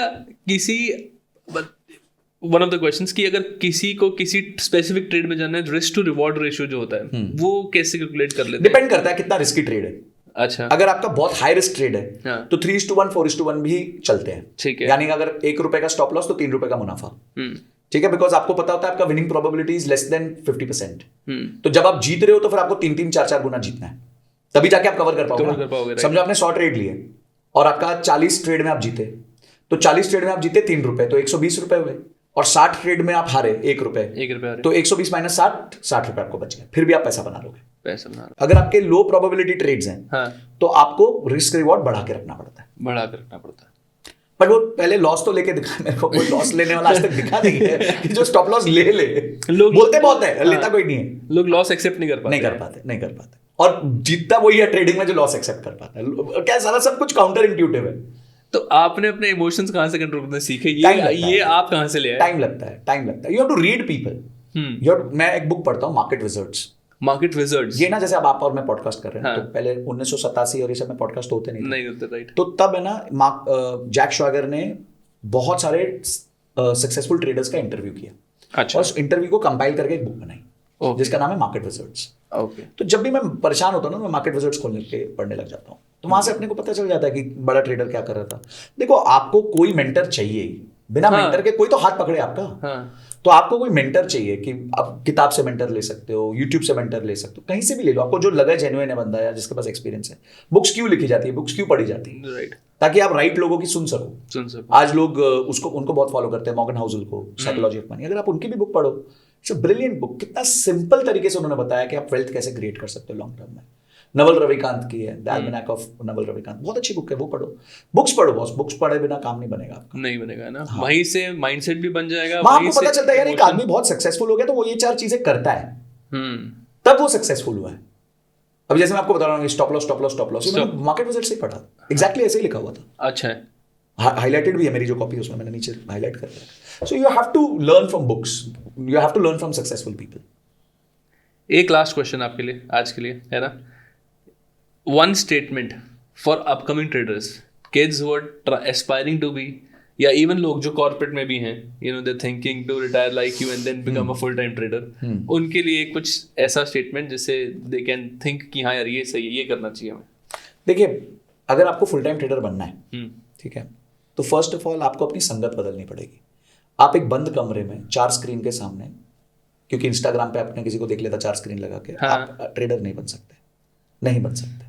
वन ऑफ द क्वेश्चंस कि अगर किसी को किसी स्पेसिफिक ट्रेड में जाना है, रिस्क टू रिवॉर्ड रेशियो जो होता है वो कैसे कैलकुलेट कर लेते हैं? डिपेंड करता है कितना रिस्की ट्रेड है। अच्छा, अगर आपका बहुत हाई रिस्क ट्रेड है तो 3:1 4:1 भी चलते हैं। ठीक है। यानी अगर ₹1 का स्टॉप लॉस तो ₹3 का मुनाफा। ठीक है, बिकॉज आपको पता होता है आपका winning probability is less than 50%। तो जब आप जीत रहे हो तो फिर आपको 3-3 4-4 गुना जीतना है, तभी जाके आप कवर कर पाओगे। समझो आपने 100 ट्रेड लिए और आपका 40 ट्रेड में आप जीते, तो 40 ट्रेड में आप जीते ₹3 तो ₹120 हुए। और 60 ट्रेड में आप हारे ₹1 तो 120 माइनस 60 रुपए आपको बच गए। फिर भी आप पैसा बना लोगे। अगर आपके लो प्रोबेबिलिटी ट्रेड्स हैं, हाँ, तो आपको रिस्क रिवॉर्ड बढ़ा के रखना पड़ता है। बट वो पहले लॉस तो लेके दिखा। मेरे को कोई लॉस लेने वाला आज तक दिखा नहीं है कि जो स्टॉप लॉस ले लोग बोलते बहुत है, लेता कोई नहीं है। लोग लॉस एक्सेप्ट नहीं कर पाते। और जीतता वही है ट्रेडिंग में जो लॉस एक्सेप्ट कर पाता है। क्या सारा सब कुछ काउंटर इंट्यूटिव है। तो आपने अपने इमोशंस कहां से कंट्रोल करना सीखे? ये आप कहां से ले आए? टाइम लगता है। You have to read people. मैं एक बुक पढ़ता हूँ, मार्केट विजर्ड्स। ये ना, जैसे अब आप और मैं पॉडकास्ट कर रहे हैं, हाँ, तो पहले 1987 और ये सब में पॉडकास्ट होते नहीं होते, राइट। तो तब है ना, जैक श्वागर ने बहुत सारे सक्सेसफुल ट्रेडर्स का इंटरव्यू किया। अच्छा। और उस इंटरव्यू को कंपाइल करके एक बुक बनाई, जिसका नाम है मार्केट विजर्ड्स। ओके। तो जब भी मैं परेशान होता हूँ ना, मैं मार्केट विजर्ड्स खोलने के पढ़ने लग जाता हूँ। तो वहां से अपने को पता चल जाता है कि बड़ा ट्रेडर क्या कर रहा था। देखो, आपको कोई मेंटर चाहिए ही। बिना मेंटर के कोई तो हाथ पकड़े आपका। हाँ। तो आपको कोई मेंटर चाहिए कि आप किताब से मेंटर ले सकते हो, यूट्यूब से मेंटर ले सकते हो, कहीं से भी ले लो, आपको जो लगा जेन्युइन है बंदा या जिसके पास एक्सपीरियंस है। बुक्स क्यों लिखी जाती है, बुक्स क्यों पढ़ी जाती है? राइट। ताकि आप राइट लोगों की सुन सको। आज लोग उनको बहुत फॉलो करते हैं, मॉर्गन हाउसल को, साइकोलॉजी ऑफ मनी। अगर आप उनकी भी बुक पढ़ो, इट्स अ ब्रिलियंट बुक। कितना सिंपल तरीके से उन्होंने बताया कि आप वेल्थ कैसे क्रिएट कर सकते हो लॉन्ग टर्म में। नवल रविकांत की है, द एल्मेनाक ऑफ नवल रविकांत, बहुत अच्छी बुक है, वो पढ़ो। बुक्स पढ़ो बॉस, बुक्स पढ़े बिना काम नहीं बनेगा आपका। नहीं बनेगा ना, वहीं से माइंडसेट भी बन जाएगा, वहां वहीं आपको पता से चलता है यार एक emotion- आदमी बहुत सक्सेसफुल हो गया तो वो ये 4 चीजें करता है, हम्म, तब वो सक्सेसफुल हुआ है। अब जैसे मैं आपको बता रहा हूँ stop loss stop loss stop loss, मैंने मार्केट विजर्ड से ही पढ़ा, एग्जैक्टली ऐसे ही लिखा हुआ था। अच्छा है, हाईलाइटेड भी है मेरी जो कॉपी है, उसमें मैंने नीचे हाईलाइट कर दिया। So you have to learn from books, you have to learn from successful people. एक लास्ट क्वेश्चन आपके लिए आज के लिए है ना, one statement for upcoming traders, kids who are aspiring to be, या इवन लोग जो कॉर्पोरेट में भी हैं, you know, they thinking to retire like you and then become a full time trader, उनके लिए कुछ ऐसा स्टेटमेंट जिससे दे कैन थिंक कि हाँ यार ये सही है, ये करना चाहिए हमें। देखिए, अगर आपको फुल टाइम ट्रेडर बनना है, हम्म, ठीक है, तो फर्स्ट ऑफ ऑल आपको अपनी संगत बदलनी पड़ेगी। आप एक बंद कमरे में 4 स्क्रीन के सामने, क्योंकि इंस्टाग्राम पे आपने किसी को देख लिया था 4 स्क्रीन लगा के, हाँ। आप ट्रेडर नहीं बन सकते, नहीं बन सकते।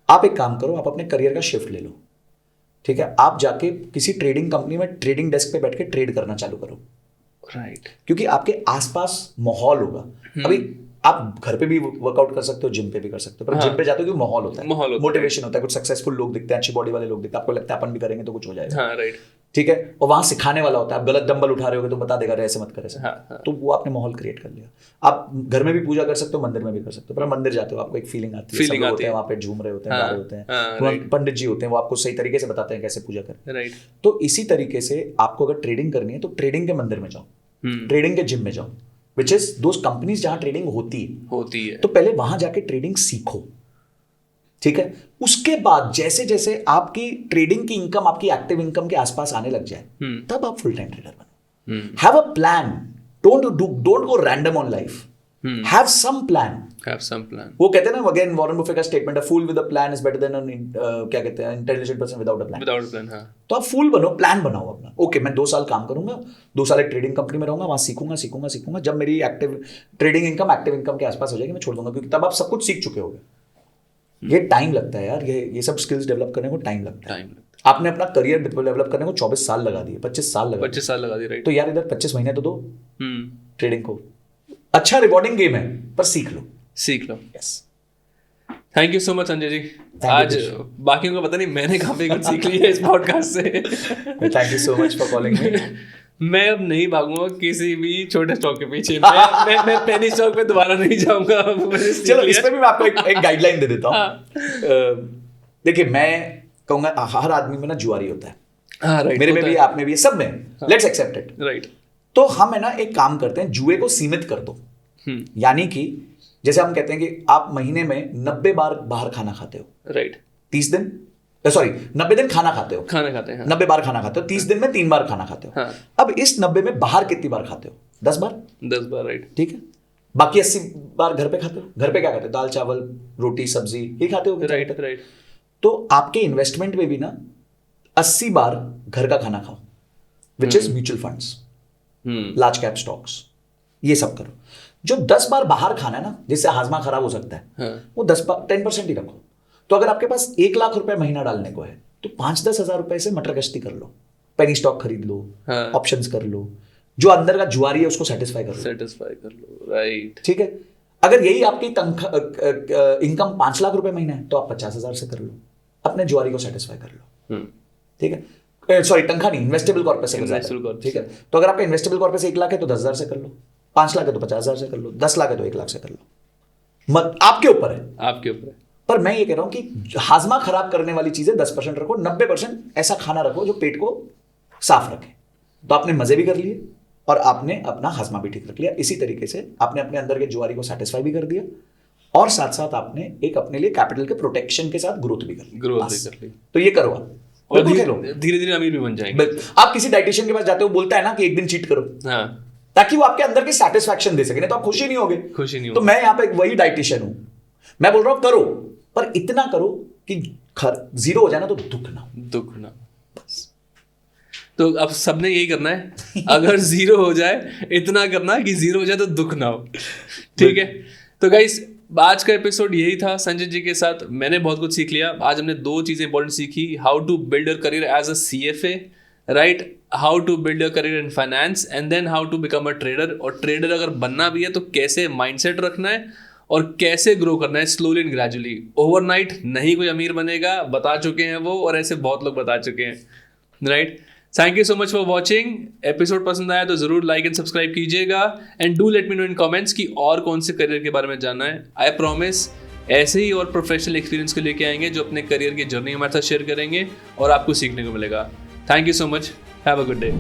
आप एक काम करो, आप अपने करियर का शिफ्ट ले लो, ठीक है, आप जाके किसी ट्रेडिंग कंपनी में ट्रेडिंग डेस्क पे बैठ के ट्रेड करना चालू करो, राइट, क्योंकि आपके आसपास माहौल होगा। अभी आप घर पे भी वर्कआउट कर सकते हो, जिम पे भी कर सकते हो, पर जिम पे जाते हो क्योंकि माहौल होता माहौल है, होता मोटिवेशन होता है, कुछ सक्सेसफुल लोग दिखते हैं, अच्छी बॉडी वाले लोग दिखते हैं, आपको लगता है अपन भी करेंगे तो कुछ हो जाएगा, हाँ राइट, ठीक है, और वहां सिखाने वाला होता है, आप गलत डंबल उठा रहे होगे तो बता देगा रे ऐसे मत कर, ऐसे हाँ, हाँ। तो वो आपने माहौल क्रिएट कर लिया। आप घर में भी पूजा कर सकते हो, मंदिर में भी कर सकते हो, पर मंदिर जाते हो आपको एक फीलिंग आती है, सब Feeling लोग आती होते हैं है। वहाँ पे, झूम रहे होते हैं, हाँ, गा रहे होते हाँ, हैं, right. पंडित जी होते हैं, वो आपको सही तरीके से बताते हैं कैसे पूजा करें। राइट, तो इसी तरीके से आपको अगर ट्रेडिंग करनी है तो ट्रेडिंग के मंदिर में जाओ, ट्रेडिंग के जिम में जाओ, विच इज दोज कंपनीज जहां ट्रेडिंग होती है, तो पहले वहां जाके ट्रेडिंग सीखो, ठीक है। उसके बाद जैसे जैसे आपकी ट्रेडिंग की इनकम आपकी एक्टिव इनकम के आसपास आने लग जाए, तब आप फुल टाइम ट्रेडर बनो। Have a plan, don't go random on life, have some plan. वो कहते हैं ना, अगेन वॉरेन बफे का स्टेटमेंट है, fool with a plan is better than क्या कहते हैं, intelligent person without a plan. हाँ, तो आप फूल बनो, प्लान बनाओ अपना। ओके, मैं 2 साल काम करूंगा, 2 साल एक ट्रेडिंग कंपनी में रहूंगा, वहां सीखूंगा। जब मेरी एक्टिव इनकम के आसपास हो जाएगी, मैं छोड़ दूंगा, क्योंकि तब आप सब कुछ सीख चुके होगे। ये टाइम लगता है यार, ये सब स्किल्स डेवलप करने को टाइम लगता है। आपने अपना करियर डेवलप करने को 24 साल लगा दिए, 25 साल लगा दिए, राइट। तो यार इधर 25 महीने तो दो ट्रेडिंग को। अच्छा रिवॉर्डिंग गेम है, पर सीख लो। Yes, thank you so much Sanjay ji. you, आज Dish. बाकियों को पता नहीं मैंने काफी कुछ सीख लिया इस पॉडकास्ट से। Thank you so much for calling me. मैं अब नहीं भागूंगा किसी भी छोटे स्टॉक के पीछे। मैं पेनी स्टॉक पे दोबारा नहीं जाऊंगा। चलो, इस पे भी मैं आपको एक गाइडलाइन दे देता हूँ। देखिए, मैं कहूंगा हर आदमी में ना जुआरी होता है, हाँ, राइट, मेरे में भी, आप में भी, सब में। Let's accept it, right. तो हम है ना एक काम करते हैं, जुए को सीमित कर दो। यानी कि जैसे हम कहते हैं कि आप महीने में 90 बार बाहर खाना खाते हो, राइट, 30 दिन, सॉरी 90 दिन खाना खाते हो, 90 बार खाना खाते हो, 30 दिन में 3 बार खाना खाते हो। हाँ। अब इस 90 में बाहर कितनी बार खाते हो? 10 बार, राइट, ठीक है। बाकी 80 बार घर पे खाते हो। घर पे क्या खाते हो? दाल चावल रोटी सब्जी, ये खाते हो, राइट। तो आपके इन्वेस्टमेंट में भी ना 80 बार घर का खाना खाओ, which is mutual funds, large cap stocks, ये सब करो। जो 10 बार बाहर खाना है ना, जिससे हाजमा खराब हो सकता है, हाँ। वो 10% ही रखो। तो अगर आपके पास 1 लाख रुपए महीना डालने को है, तो 5-10 हजार रुपए से मटर गश्ती कर लो, पेनी स्टॉक खरीद लो, हाँ। ऑप्शंस कर लो, जो अंदर का जुआरी है उसको सेटिस्फाई कर लो, राइट, ठीक है। अगर यही आपकी इनकम 5 लाख रुपए महीना है, तो आप 50,000 से कर लो, अपने जुआरी को सेटिस्फाई कर लो, ठीक है। सॉरी, तनख्वाह नहीं, इन्वेस्टेबल कॉर्पस से, ठीक है। तो अगर आपका इन्वेस्टेबल कॉर्पस 1 लाख है तो 10,000 से कर लो, 5 लाख है तो 50,000 से कर लो, 10 लाख है तो 1 लाख से कर लो, मत, आपके ऊपर है। पर मैं ये कह रहा हूं कि हाजमा खराब करने वाली चीजें 10% रखो, 90% ऐसा खाना रखो जो पेट को साफ रखे। तो आपने मजे भी कर लिए और आपने अपना हाजमा भी ठीक रख लिया। इसी तरीके से आपने अपने अंदर के जुआरी को सेटिस्फाई भी कर दिया, और साथ साथ आपने एक अपने लिए कैपिटल के प्रोटेक्शन के साथ ग्रोथ भी कर ली। तो ये करो आप, और धीरे धीरे अमीर भी बन जाएंगे। आप किसी डाइटिशियन के पास जाते हो, बोलता है ना कि एक दिन चीट करो, ताकि वो आपके अंदर की सेटिस्फैक्शन दे सके, नहीं तो आप खुशी नहीं होगे। तो मैं यहाँ पे वही डाइटिशियन हूं, मैं बोल रहा हूं करो, पर इतना करो कि 0 हो जाए ना तो दुख ना बस। तो अब सबने यही करना है, अगर 0 हो जाए इतना करना कि 0 हो जाए तो दुख ना हो, ठीक है। तो गाइस, आज का एपिसोड यही था संजय जी के साथ। मैंने बहुत कुछ सीख लिया। आज हमने 2 चीजें इंपॉर्टेंट सीखी, how to build your career as a CFA, right, how to build your career in finance, and then how to become a trader. और ट्रेडर अगर बनना भी है तो कैसे माइंडसेट रखना है, और कैसे ग्रो करना है स्लोली एंड ग्रेजुअली। ओवरनाइट नहीं कोई अमीर बनेगा, बता चुके हैं वो, और ऐसे बहुत लोग बता चुके हैं, right. Thank you so much for watching. Episode पसंद आया तो जरूर लाइक एंड सब्सक्राइब कीजिएगा, and do let me know in comments कि और कौन से करियर के बारे में जानना है। आई प्रॉमिस ऐसे ही और प्रोफेशनल एक्सपीरियंस को लेके आएंगे जो अपने करियर की जर्नी हमारे साथ शेयर करेंगे और आपको सीखने को मिलेगा। Thank you so much, have a good day.